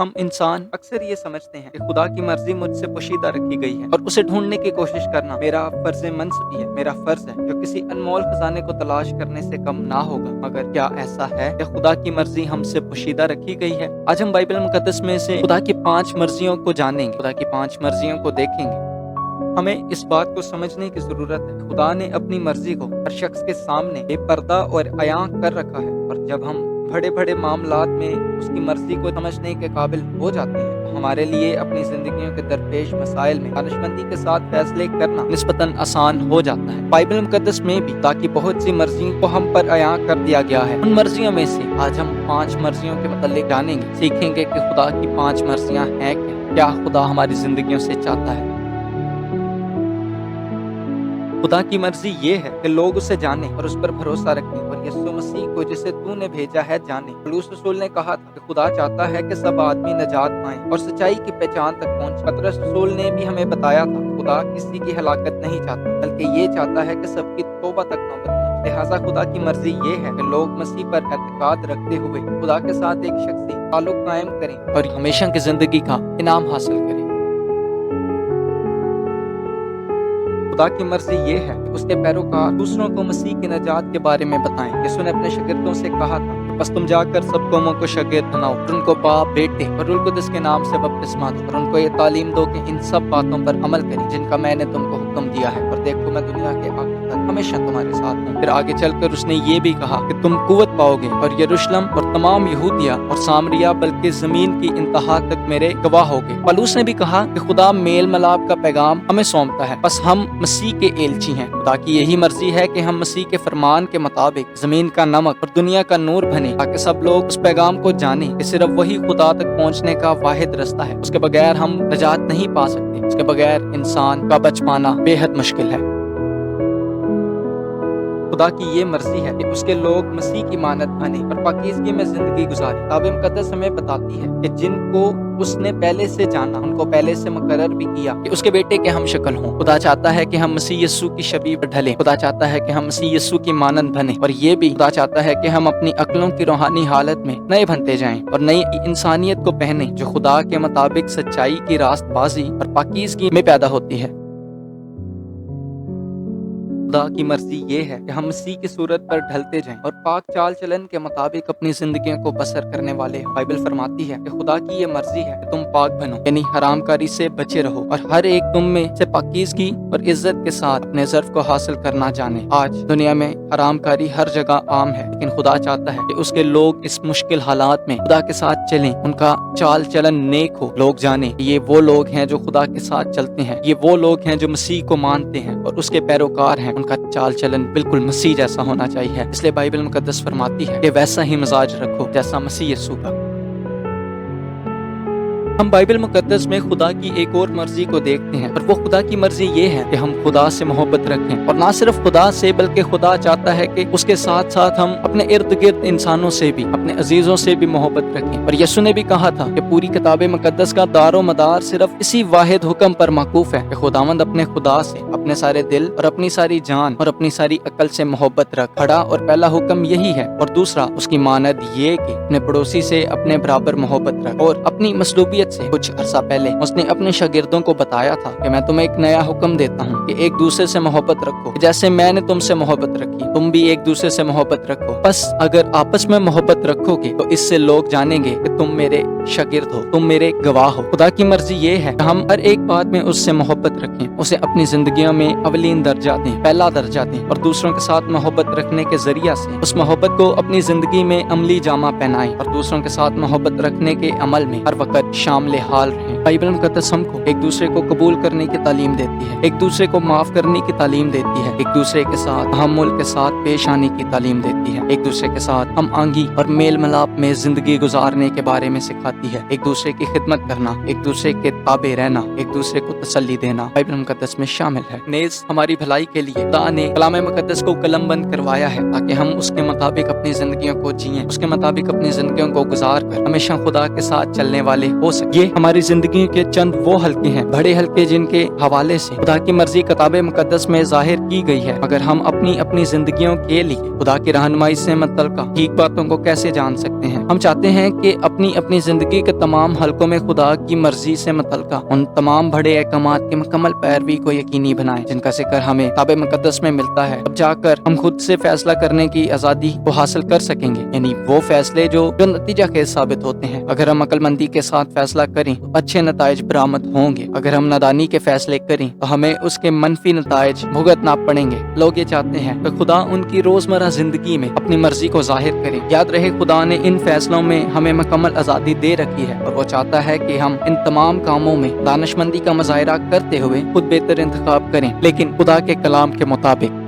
हम इंसान अक्सर ये समझते हैं कि खुदा की मर्जी मुझसे पोशीदा रखी गई है और उसे ढूंढने की कोशिश करना मेरा फर्ज मंसब है, मेरा फर्ज है, जो किसी अनमोल खजाने को तलाश करने से कम ना होगा। मगर क्या ऐसा है कि खुदा की मर्जी हमसे पोशीदा रखी गई है? आज हम बाइबल मुकद्दस में से खुदा की 5 मर्जियों को जानेंगे, खुदा की 5 मर्जियों को देखेंगे। हमें इस बात को समझने की जरूरत है, खुदा ने अपनी मर्जी को हर शख्स के सामने बेपर्दा और अयां कर रखा है, और जब हम बड़े बड़े मामलात में उसकी मर्जी को समझने के काबिल हो जाते हैं तो हमारे लिए अपनी जिंदगियों के दरपेश मसाइल में दानिशमंदी के साथ फैसले करना निस्बतन आसान हो जाता है। बाइबल मुकद्दस में भी ताकि बहुत सी मर्जी को हम पर अयां कर दिया गया है। उन मर्जियों में से आज हम 5 मर्जियों के मतलब जानेंगे, सीखेंगे कि खुदा की 5 मर्जियां हैं क्या खुदा हमारी जिंदगियों से चाहता है। खुदा की मर्जी ये है कि लोग उसे जाने और उस पर भरोसा रखें और यीशु मसीह को जिसे तूने भेजा है जाने। पौलुस रसूल ने कहा था कि खुदा चाहता है कि सब आदमी निजात पाएं और सच्चाई की पहचान तक पहुंचे। पतरस रसूल ने भी हमें बताया था खुदा किसी की हलाकत नहीं चाहता, बल्कि ये चाहता है कि सबकी तौबा तक नौबत पहुंचे। लिहाजा खुदा की मर्जी ये है कि लोग मसीह पर एतकाद रखते हुए खुदा के साथ एक शख्सी ताल्लुक कायम करें और हमेशा की जिंदगी का इनाम हासिल करें। खुदा की मर्जी ये है कि उसके पैरोकार दूसरों को मसीह की नजात के बारे में बताएं। यीशु ने अपने शागिर्दों से कहा था, बस तुम जाकर सब कौमों को शागिर्द बनाओ और उनको बाप, बेटे और रूह कुद्दुस के नाम से बपतिस्मा दो और उनको ये तालीम दो कि इन सब बातों पर अमल करें जिनका मैंने तुमको हुक्म दिया है, और देखो मैं दुनिया के आखिर तक हमेशा तुम्हारे साथ हूँ। फिर आगे चलकर उसने ये भी कहा कि तुम कुव्वत पाओगे और यरूशलेम और तमाम यहूदिया और सामरिया बल्कि जमीन की इंतहा तक मेरे गवाह होगे। पौलुस ने भी कहा कि खुदा मेल मिलाप का पैगाम हमें सौंपता है, बस हम मसीह के एलची हैं। खुदा की यही मर्जी है कि हम मसीह के फरमान के मुताबिक जमीन का नमक और दुनिया का नूर बने, ताकि सब लोग उस पैगाम को जाने कि सिर्फ वही खुदा तक पहुंचने का वाहिद रास्ता है। उसके बगैर हम नजात नहीं पा सकते, उसके बगैर इंसान का बच पाना बेहद मुश्किल है। खुदा की ये मर्जी है कि उसके लोग मसीह की मानत बने और पाकीज़गी में जिंदगी गुजारे। किताब मुकद्दस हमें बताती है कि जिनको उसने पहले से जाना उनको पहले से मुकर्रर भी किया कि उसके बेटे के हम शक्ल हों। खुदा चाहता है कि हम मसीह यीशु की शबीह पर ढलें। खुदा चाहता है कि हम मसीह यीशु की मानंद बने, और ये भी खुदा चाहता है कि हम अपनी अक्लों की रूहानी हालत में नए बनते जाएं और नई इंसानियत को पहने जो खुदा के मुताबिक सच्चाई की रास्तबाजी और पाकीज़गी में पैदा होती है। खुदा की मर्जी ये है कि हम मसीह की सूरत पर ढलते जाएं और पाक चाल चलन के मुताबिक अपनी जिंदगियों को बसर करने वाले हैं। बाइबल फरमाती है कि खुदा की ये मर्जी है कि तुम पाक बनो, यानी हरामकारी से बचे रहो और हर एक तुम में से पाकीज़गी और इज्जत के साथ अपने ज़र्फ को हासिल करना जाने। आज दुनिया में हरामकारी हर जगह आम है, लेकिन खुदा चाहता है कि उसके लोग इस मुश्किल हालात में खुदा के साथ चलें, उनका चाल चलन नेक हो। लोग जाने ये वो लोग हैं जो खुदा के साथ चलते हैं, ये वो लोग हैं जो मसीह को मानते हैं और उसके पैरोकार हैं। उनका चाल चलन बिल्कुल मसीह जैसा होना चाहिए। इसलिए बाइबल मुकद्दस फरमाती है कि वैसा ही मिजाज रखो जैसा मसीह यीशु का। हम बाइबल मुकद्दस में खुदा की एक और मर्जी को देखते हैं, और वो खुदा की मर्जी ये है कि हम खुदा से मोहब्बत रखें, और ना सिर्फ खुदा से बल्कि खुदा चाहता है कि उसके साथ साथ हम अपने इर्द गिर्द इंसानों से भी, अपने अजीजों से भी मोहब्बत रखें। और यीशु ने भी कहा था कि पूरी किताब मुकद्दस का दारो मदार सिर्फ इसी वाहिद हुक्म पर मौकूफ है कि खुदावंद अपने खुदा से अपने सारे दिल और अपनी सारी जान और अपनी सारी अकल से मोहब्बत रख। बड़ा और पहला हुक्म यही है, और दूसरा उसकी मानद ये कि अपने पड़ोसी से अपने बराबर मोहब्बत रख। और अपनी मसलूबियत से कुछ अरसा पहले उसने अपने शागिर्दों को बताया था कि मैं तुम्हें एक नया हुक्म देता हूँ कि एक दूसरे से मोहब्बत रखो, जैसे मैंने तुमसे मोहब्बत रखी तुम भी एक दूसरे से मोहब्बत रखो। बस अगर आपस में मोहब्बत रखोगे तो इससे लोग जानेंगे कि तुम मेरे शागिर्द हो, तुम मेरे गवाह हो। खुदा की मर्जी ये है कि हम हर एक बात में उससे मोहब्बत रखें, उसे अपनी जिंदगियों में अवलीन दर्जा दें, पहला दर्जा दें, और दूसरों के साथ मोहब्बत रखने के जरिया से उस मोहब्बत को अपनी जिंदगी में अमली जामा पहनाएं और दूसरों के साथ मोहब्बत रखने के अमल में हर वक्त शामिल हाल रहें। बाइबल मुकद्दस हमको एक दूसरे को कबूल करने की तालीम देती है, एक दूसरे को माफ करने की तालीम देती है, एक दूसरे के साथ तहम्मुल के साथ पेश आने की तालीम देती है, एक दूसरे के साथ हम आंगी और मेल मिलाप में जिंदगी गुजारने के बारे में सिखाती है, एक दूसरे की खिदमत करना, एक दूसरे के ताबे रहना, एक दूसरे को तसल्ली देना बाइबल मुकद्दस में शामिल है। नेज़ हमारी भलाई के लिए खुदा ने कलाम मुकद्दस को कलमबंद करवाया है ताकि हम उसके मुताबिक अपनी जिंदगियों को जिएं, उसके मुताबिक अपनी जिंदगियों को गुजार कर हमेशा खुदा के साथ चलने वाले हो सके। ये हमारी जिंदगी के चंद वो हल्के हैं, बड़े हल्के, जिनके हवाले से खुदा خدا کی مرضی کتاب مقدس میں ظاہر کی گئی ہے، مگر ہم اپنی اپنی زندگیوں کے لیے خدا کی رہنمائی سے متعلقہ ٹھیک باتوں کو کیسے جان سکتے ہیں؟ ہم چاہتے ہیں کہ اپنی اپنی زندگی کے تمام حلقوں میں خدا کی مرضی سے متعلقہ ان تمام بڑے احکامات کی مکمل پیروی کو یقینی بنائیں جن کا ذکر ہمیں کتاب مقدس میں ملتا ہے۔ اب جا کر ہم خود سے فیصلہ کرنے کی آزادی کو حاصل کر سکیں گے، یعنی وہ فیصلے جو نتیجہ خیز ثابت ہوتے ہیں۔ اگر ہم عقل مندی کے ساتھ فیصلہ کریں تو اچھے نتائج برآمد ہوں گے، اگر ہم نادانی کے فیصلے کریں تو ہمیں اس کے منفی نتائج بھگتنا پڑیں گے۔ لوگ یہ چاہتے ہیں کہ خدا ان کی روزمرہ زندگی میں اپنی مرضی کو ظاہر کرے۔ یاد رہے خدا نے ان فیصلوں میں ہمیں مکمل آزادی دے رکھی ہے، اور وہ چاہتا ہے کہ ہم ان تمام کاموں میں دانشمندی کا مظاہرہ کرتے ہوئے خود بہتر انتخاب کریں، لیکن خدا کے کلام کے مطابق۔